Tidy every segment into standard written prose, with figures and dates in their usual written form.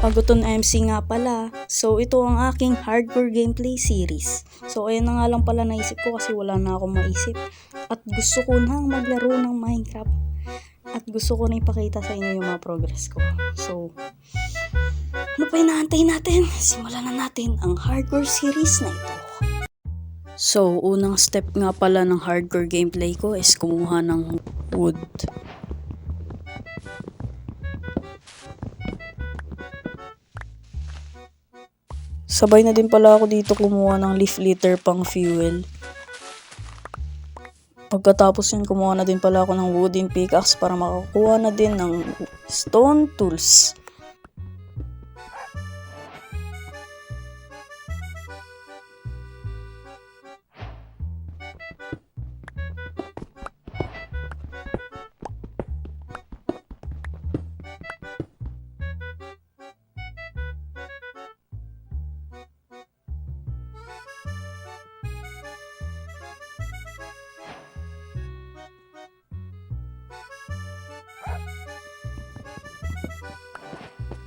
Aguton MC nga pala. So ito ang aking hardcore gameplay series. So ayan na nga lang pala naisip ko kasi wala na akong maisip. At gusto ko nang maglaro ng Minecraft. At gusto ko na ipakita sa inyo yung mga progress ko. So ano pa inaantay natin? Simulan na natin ang hardcore series na ito. So unang step nga pala ng hardcore gameplay ko is kumuha ng wood. Sabay na din pala ako dito kumuha ng leaf litter pang fuel. Pagkatapos yun, kumuha na din pala ako ng wooden pickaxe para makakuha na din ng stone tools.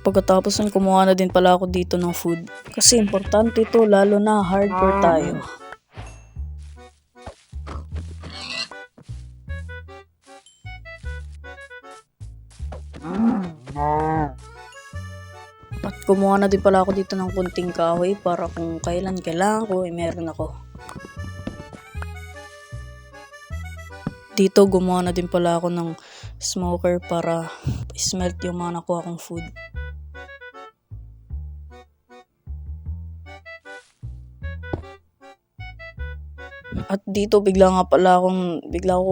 Pagkatapos nun, kumuha na din pala ako dito ng food. Kasi importante ito, lalo na hardcore tayo. At kumuha na din pala ako dito ng kunting kahoy para kung kailan kailangan ko, meron ako. Dito gumawa na din pala ako ng smoker para smelt yung mga nakuha kong food. At dito bigla ko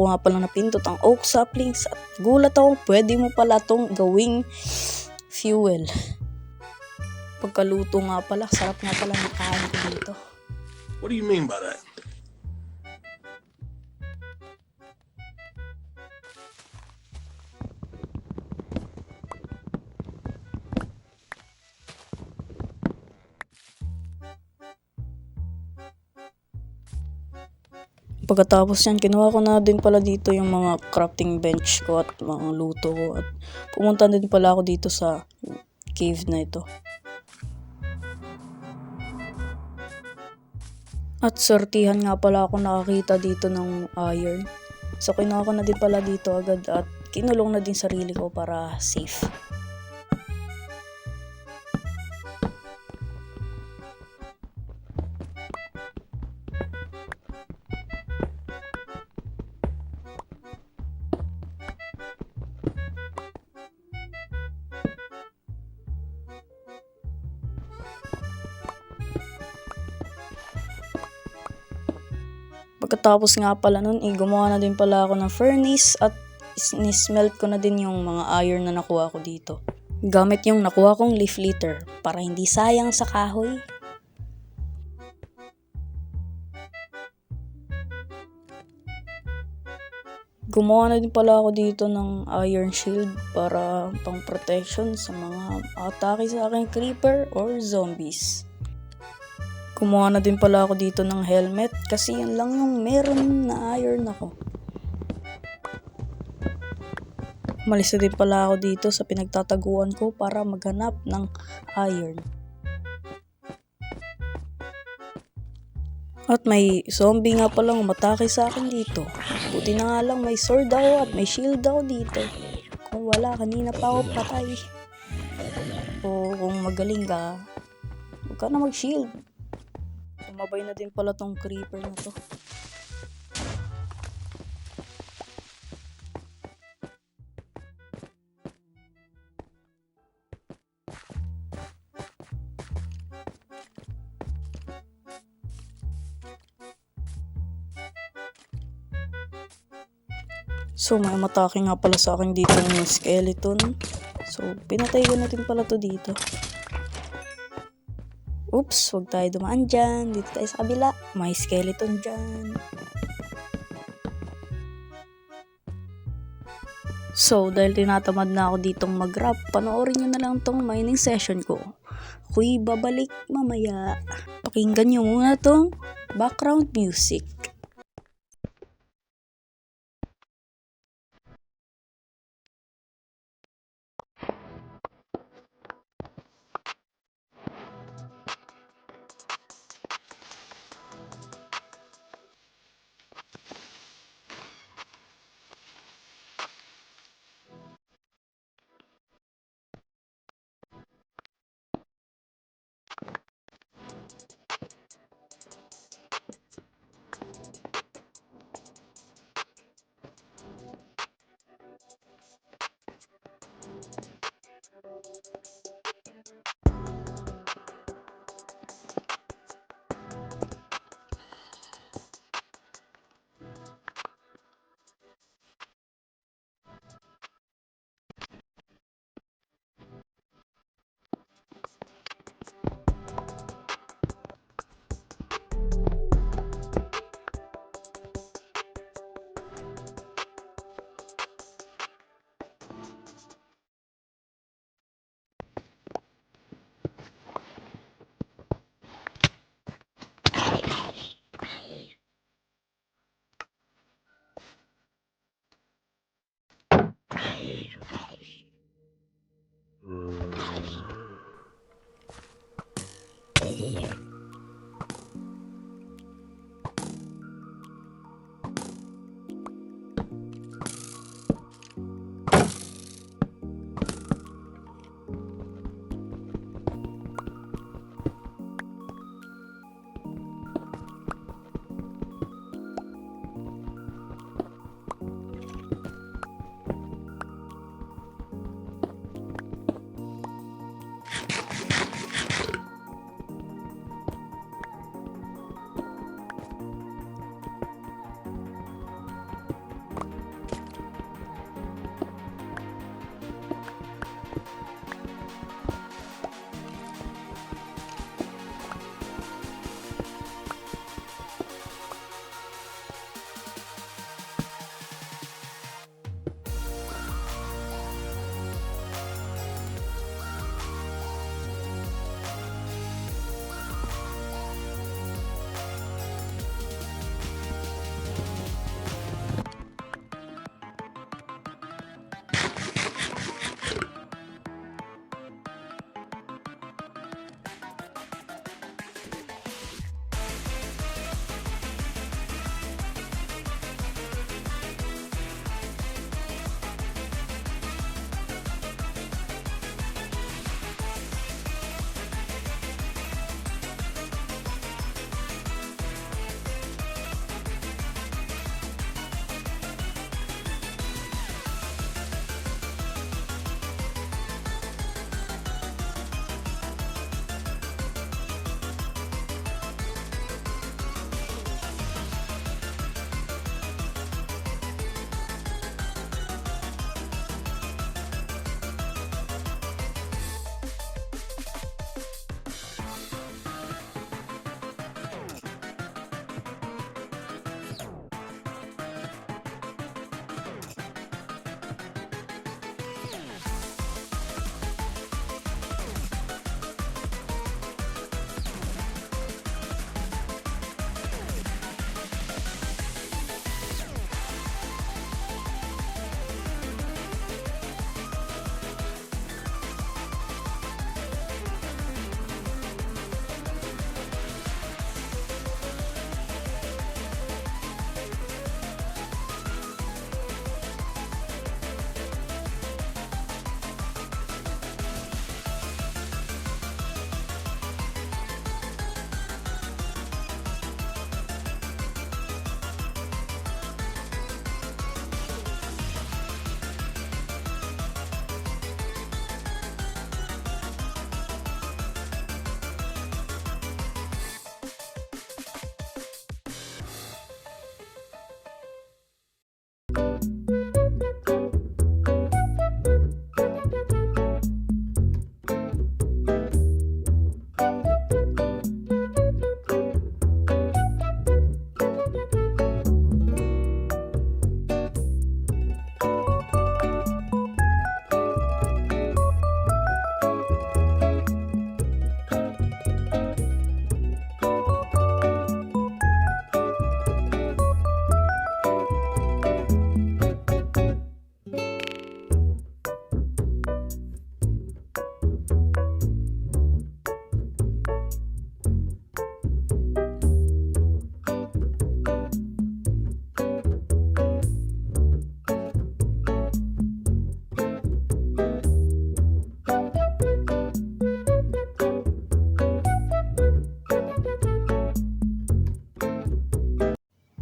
nga pala napindot ang oak saplings at gulat ako, pwede mo pala tong gawing fuel. Pagkaluto nga pala, sarap nga pala ng kain ko dito. What do you mean by that? Pagkatapos yan, kinuha ko na din pala dito yung mga crafting bench ko at mga luto ko. At pumunta din pala ako dito sa cave na ito. At sortihan nga pala ako nakakita dito ng iron. So kinuha ko na din pala dito agad at kinulong na din sarili ko para safe. Pagkatapos nga pala nun, gumawa na din pala ako ng furnace at nismelt ko na din yung mga iron na nakuha ko dito. Gamit yung nakuha kong leaf litter para hindi sayang sa kahoy. Gumawa na din pala ako dito ng iron shield para pang protection sa mga atake sa aking creeper or zombies. Kumuha na din pala ako dito ng helmet kasi yan lang yung meron na iron ako. Umalis na din pala ako dito sa pinagtataguan ko para maghanap ng iron. At may zombie nga palang umatake sa akin dito. Buti na nga lang may sword ako at may shield ako dito. Kung wala, kanina pa ako patay. O kung magaling ka, huwag ka na mag-shield. Tumabay na din pala tong creeper na to. So may umatake nga pala sa akin dito ng skeleton. So pinatay ko na din pala to dito. Oops, huwag tayo dumaan dyan. Dito tayo sa kabila. May skeleton dyan. So, dahil tinatamad na ako ditong mag-rap, panoorin nyo na lang tong mining session ko. Ako'y babalik mamaya. Pakinggan nyo muna tong background music.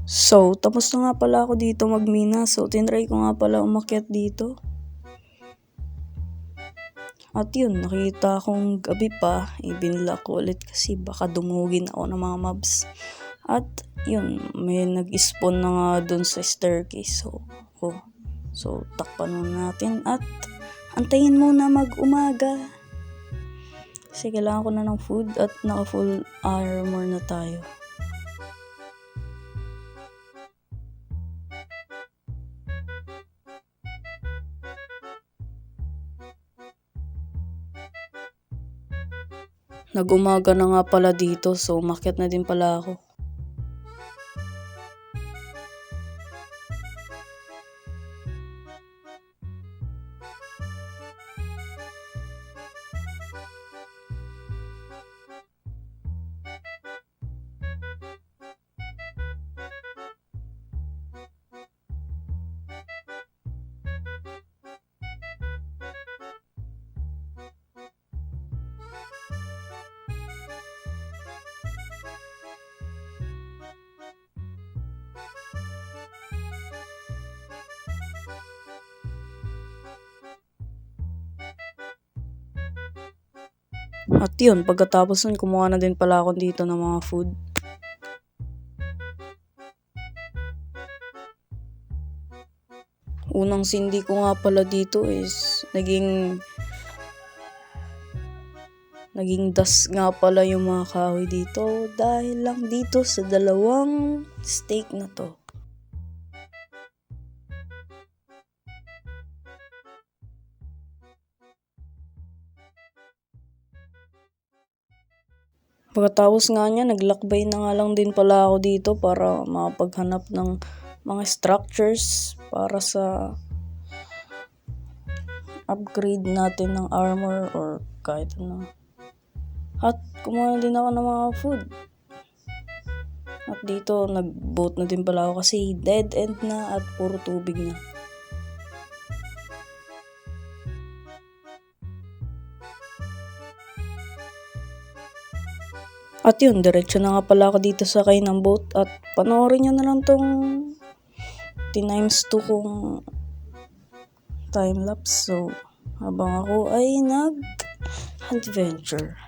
So, tapos na nga pala ako dito magmina. So, tinry ko nga pala umakyat dito. At yun, nakita akong gabi pa. Ibinla ko ulit kasi baka dumugin ako ng mga mobs. At yun, may nag-spawn na nga dun sa staircase. So, takpan muna natin at antayin muna mag-umaga. Kasi kailangan ko na ng food at naka-full armor na tayo. Nag-umaga na nga pala dito, so umakyat na din pala ako. At yun, pagkatapos nun, kumuha na din pala ako dito ng mga food. Unang sindi ko nga pala dito is naging dust nga pala yung mga kahoy dito dahil lang dito sa dalawang steak na to. Pagkatapos nga niya, naglakbay na nga lang din pala ako dito para makapaghanap ng mga structures para sa upgrade natin ng armor or kahit ano. At kumuha din ako ng mga food. At dito, nag-boat na din pala ako kasi dead end na at puro tubig na. At yun, diretso na nga pala ako dito sa sakay ng boat at panoorin nyo na lang tong times 2 kong time-lapse. So, habang ako ay nag-adventure.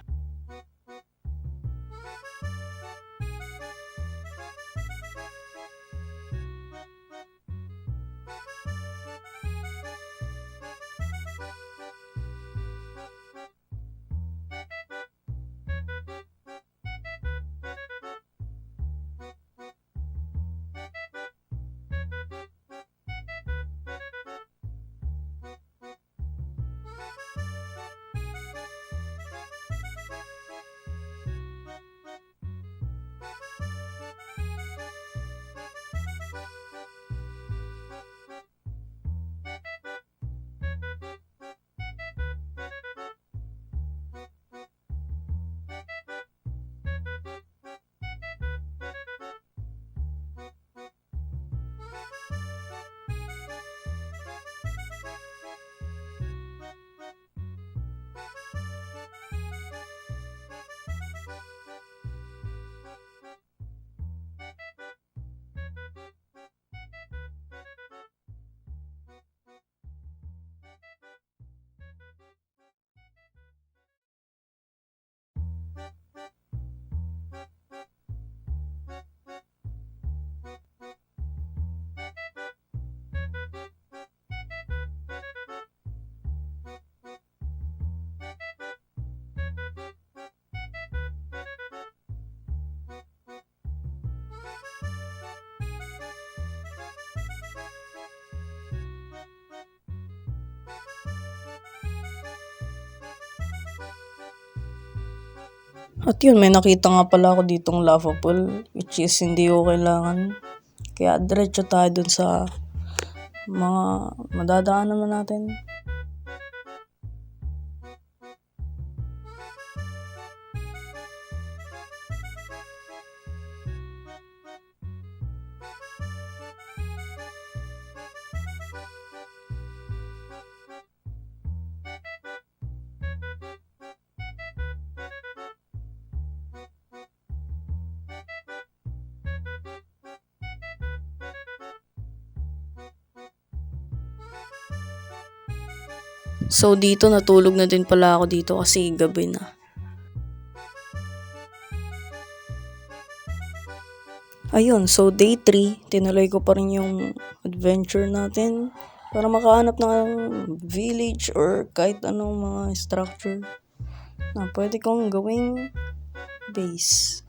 At yun, may nakita nga pala ako ditong lava pool, which is hindi ko kailangan. Kaya diretso tayo dun sa mga madadaan naman natin. So dito natulog na din pala ako dito kasi gabi na. Ayun, so day 3, tinuloy ko pa rin yung adventure natin para makahanap ng village or kahit anong mga structure na pwede kong gawing base.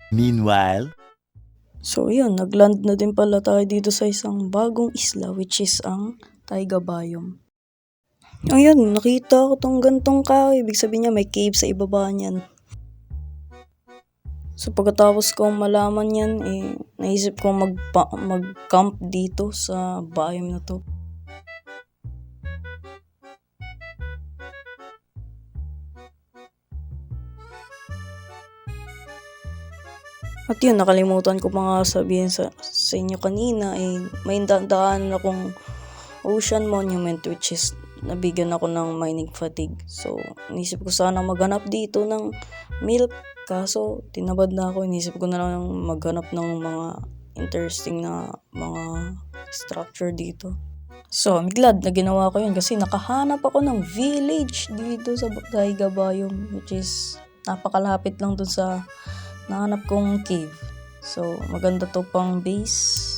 Meanwhile, So yun, nagland na din pala tayo dito sa isang bagong isla which is ang Taiga Biome. Ayun, nakita ko tong gantong kahoy. Ibig sabihin niya may cave sa ibaba niyan. So pagkatapos kong malaman yan, naisip kong mag-camp dito sa biome na to. At yun, nakalimutan ko pa nga sabihin sa inyo kanina, may daan akong ocean monument which is nabigyan ako ng mining fatigue. So, inisip ko sana maghanap dito ng milk. Kaso, tinabad na ako. Inisip ko na lang maghanap ng mga interesting na mga structure dito. So, I'm glad na ginawa ko yun kasi nakahanap ako ng village dito sa Taiga Biome which is napakalapit lang dun sa nahanap kong cave. So, maganda to pang base.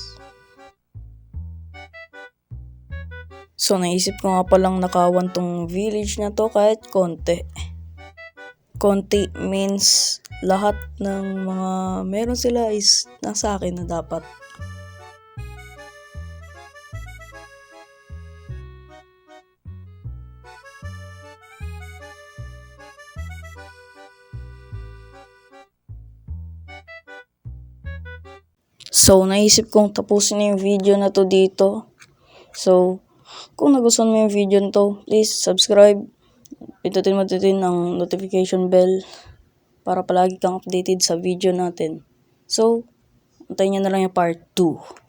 So, naisip ko nga palang nakawan tong village na to kahit konti. Konti means lahat ng mga meron sila is nasa akin na dapat. So, naisip kong tapusin yung video na to dito. So, kung nagustuhan mo yung video na to, please subscribe. Pindutin mo din ang notification bell para palagi kang updated sa video natin. So, antayin nyo na lang yung part 2.